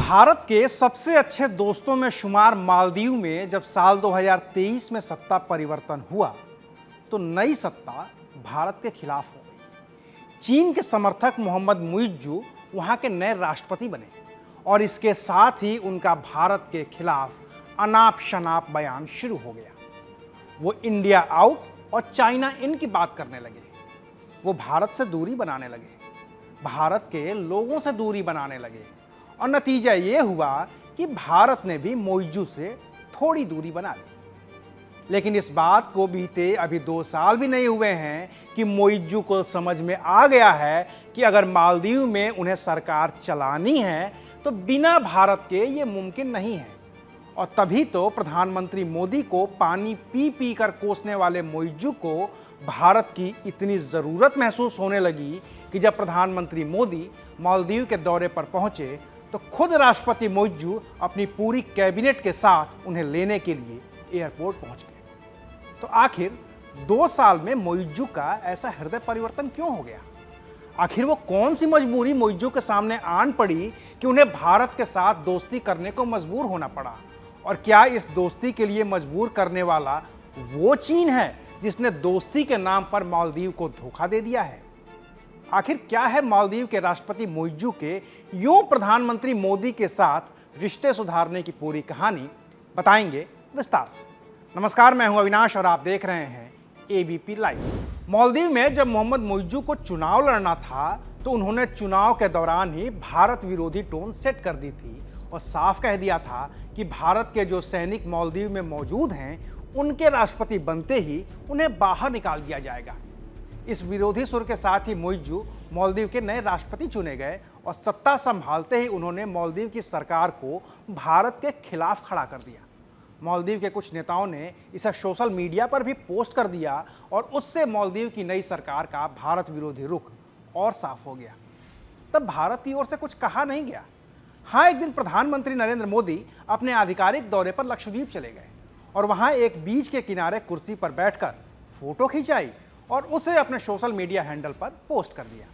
भारत के सबसे अच्छे दोस्तों में शुमार मालदीव में जब साल 2023 में सत्ता परिवर्तन हुआ तो नई सत्ता भारत के खिलाफ हो गई। चीन के समर्थक मोहम्मद मुइज्जू वहां के नए राष्ट्रपति बने और इसके साथ ही उनका भारत के खिलाफ अनाप शनाप बयान शुरू हो गया। वो इंडिया आउट और चाइना इन की बात करने लगे। वो भारत से दूरी बनाने लगे, भारत के लोगों से दूरी बनाने लगे और नतीजा ये हुआ कि भारत ने भी मुइज्जू से थोड़ी दूरी बना ली। लेकिन इस बात को बीते अभी 2 साल भी नहीं हुए हैं कि मुइज्जू को समझ में आ गया है कि अगर मालदीव में उन्हें सरकार चलानी है तो बिना भारत के ये मुमकिन नहीं है। और तभी तो प्रधानमंत्री मोदी को पानी पी पी कर कोसने वाले मुइज्जू को भारत की इतनी ज़रूरत महसूस होने लगी कि जब प्रधानमंत्री मोदी मालदीव के दौरे पर पहुंचे तो खुद राष्ट्रपति मुइज्जू अपनी पूरी कैबिनेट के साथ उन्हें लेने के लिए एयरपोर्ट पहुंच गए। तो आखिर 2 साल में मुइज्जू का ऐसा हृदय परिवर्तन क्यों हो गया? आखिर वो कौन सी मजबूरी मुइज्जू के सामने आन पड़ी कि उन्हें भारत के साथ दोस्ती करने को मजबूर होना पड़ा? और क्या इस दोस्ती के लिए मजबूर करने वाला वो चीन है जिसने दोस्ती के नाम पर मालदीव को धोखा दे दिया है? आखिर क्या है मालदीव के राष्ट्रपति मुइज्जू के यूं प्रधानमंत्री मोदी के साथ रिश्ते सुधारने की पूरी कहानी, बताएंगे विस्तार से। नमस्कार, मैं हूं अविनाश और आप देख रहे हैं एबीपी लाइव। मालदीव में जब मोहम्मद मुइज्जू को चुनाव लड़ना था तो उन्होंने चुनाव के दौरान ही भारत विरोधी टोन सेट कर दी थी और साफ कह दिया था कि भारत के जो सैनिक मालदीव में मौजूद हैं उनके राष्ट्रपति बनते ही उन्हें बाहर निकाल दिया जाएगा। इस विरोधी सुर के साथ ही मुइज्जू मालदीव के नए राष्ट्रपति चुने गए और सत्ता संभालते ही उन्होंने मालदीव की सरकार को भारत के खिलाफ खड़ा कर दिया। मालदीव के कुछ नेताओं ने इसे सोशल मीडिया पर भी पोस्ट कर दिया और उससे मालदीव की नई सरकार का भारत विरोधी रुख और साफ हो गया। तब भारत की ओर से कुछ कहा नहीं गया। हाँ, एक दिन प्रधानमंत्री नरेंद्र मोदी अपने आधिकारिक दौरे पर लक्षद्वीप चले गए और वहां एक बीच के किनारे कुर्सी पर बैठकर फोटो खिंचाई और उसे अपने सोशल मीडिया हैंडल पर पोस्ट कर दिया।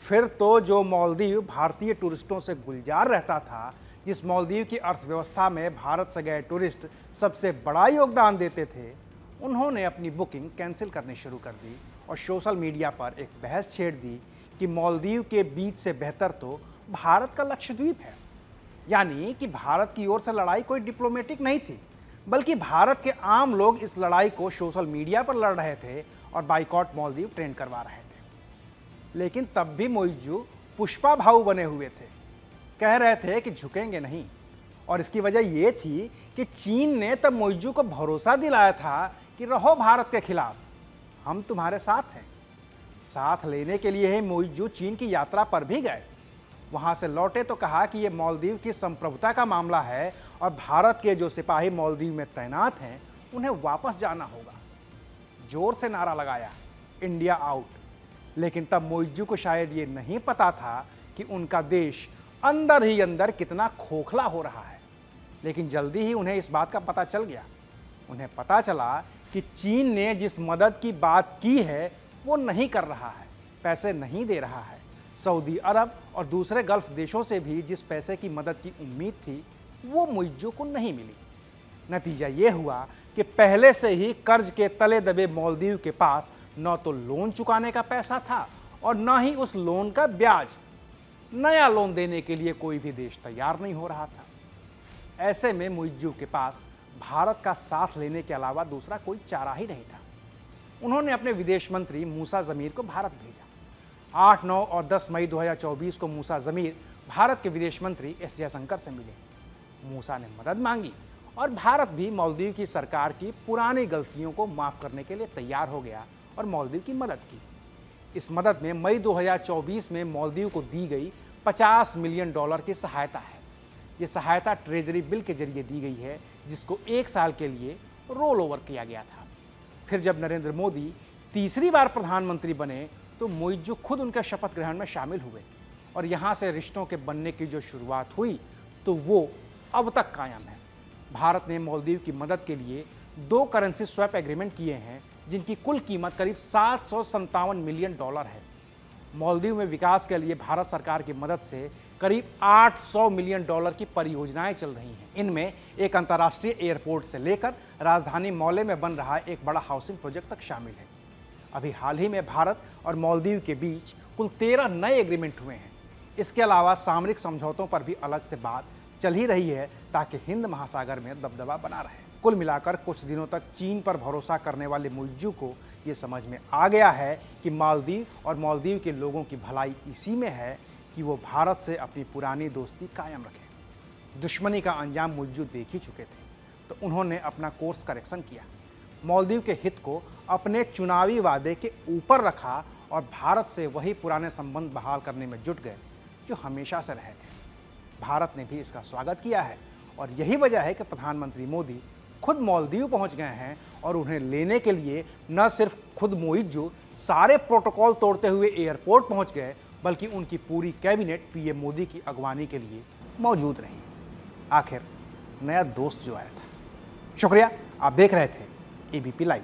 फिर तो जो मालदीव भारतीय टूरिस्टों से गुलजार रहता था, जिस मालदीव की अर्थव्यवस्था में भारत से गए टूरिस्ट सबसे बड़ा योगदान देते थे, उन्होंने अपनी बुकिंग कैंसिल करनी शुरू कर दी और सोशल मीडिया पर एक बहस छेड़ दी कि मालदीव के बीच से बेहतर तो भारत का लक्षद्वीप है। यानी कि भारत की ओर से लड़ाई कोई डिप्लोमेटिक नहीं थी, बल्कि भारत के आम लोग इस लड़ाई को सोशल मीडिया पर लड़ रहे थे और बाइकॉट मालदीव ट्रेंड करवा रहे थे। लेकिन तब भी मुइज्जू पुष्पा भाऊ बने हुए थे, कह रहे थे कि झुकेंगे नहीं। और इसकी वजह यह थी कि चीन ने तब मुइज्जू को भरोसा दिलाया था कि रहो भारत के खिलाफ, हम तुम्हारे साथ हैं। साथ लेने के लिए ही मुइज्जू चीन की यात्रा पर भी गए। वहां से लौटे तो कहा कि यह मालदीव की संप्रभुता का मामला है और भारत के जो सिपाही मालदीव में तैनात हैं उन्हें वापस जाना होगा। जोर से नारा लगाया, इंडिया आउट। लेकिन तब मुइज्जू को शायद ये नहीं पता था कि उनका देश अंदर ही अंदर कितना खोखला हो रहा है। लेकिन जल्दी ही उन्हें इस बात का पता चल गया। उन्हें पता चला कि चीन ने जिस मदद की बात की है वो नहीं कर रहा है, पैसे नहीं दे रहा है। सऊदी अरब और दूसरे गल्फ देशों से भी जिस पैसे की मदद की उम्मीद थी वो मुइज्जू को नहीं मिली। नतीजा ये हुआ कि पहले से ही कर्ज के तले दबे मालदीव के पास न तो लोन चुकाने का पैसा था और न ही उस लोन का ब्याज। नया लोन देने के लिए कोई भी देश तैयार नहीं हो रहा था। ऐसे में मुइज्जू के पास भारत का साथ लेने के अलावा दूसरा कोई चारा ही नहीं था। उन्होंने अपने विदेश मंत्री मूसा जमीर को भारत भेजा। 8, 9 और 10 मई 2024 को मूसा जमीर भारत के विदेश मंत्री एस जयशंकर से मिले। मूसा ने मदद मांगी और भारत भी मालदीव की सरकार की पुरानी गलतियों को माफ करने के लिए तैयार हो गया और मालदीव की मदद की। इस मदद में मई 2024 में मालदीव को दी गई $50 मिलियन की सहायता है। ये सहायता ट्रेजरी बिल के जरिए दी गई है, जिसको 1 साल के लिए रोल ओवर किया गया था। फिर जब नरेंद्र मोदी तीसरी बार प्रधानमंत्री बने तो मुइज्जू खुद उनके शपथ ग्रहण में शामिल हुए और यहाँ से रिश्तों के बनने की जो शुरुआत हुई तो वो अब तक कायम है। भारत ने मालदीव की मदद के लिए 2 करेंसी स्वैप एग्रीमेंट किए हैं, जिनकी कुल कीमत करीब $757 मिलियन है। मालदीव में विकास के लिए भारत सरकार की मदद से करीब $800 मिलियन की परियोजनाएं चल रही हैं। इनमें एक अंतर्राष्ट्रीय एयरपोर्ट से लेकर राजधानी मौले में बन रहा एक बड़ा हाउसिंग प्रोजेक्ट तक शामिल है। अभी हाल ही में भारत और मालदीव के बीच कुल 13 नए एग्रीमेंट हुए हैं। इसके अलावा सामरिक समझौतों पर भी अलग से बात चल ही रही है ताकि हिंद महासागर में दबदबा बना रहे। कुल मिलाकर कुछ दिनों तक चीन पर भरोसा करने वाले मुल्जू को ये समझ में आ गया है कि मालदीव और मालदीव के लोगों की भलाई इसी में है कि वो भारत से अपनी पुरानी दोस्ती कायम रखें। दुश्मनी का अंजाम मुल्जू देख ही चुके थे, तो उन्होंने अपना कोर्स करेक्शन किया, मालदीव के हित को अपने चुनावी वादे के ऊपर रखा और भारत से वही पुराने संबंध बहाल करने में जुट गए जो हमेशा से रहे थे। भारत ने भी इसका स्वागत किया है और यही वजह है कि प्रधानमंत्री मोदी खुद मालदीव पहुंच गए हैं और उन्हें लेने के लिए न सिर्फ खुद मुइज्जू सारे प्रोटोकॉल तोड़ते हुए एयरपोर्ट पहुंच गए, बल्कि उनकी पूरी कैबिनेट पीएम मोदी की अगवानी के लिए मौजूद रही। आखिर नया दोस्त जो आया था। शुक्रिया, आप देख रहे थे एबीपी लाइव।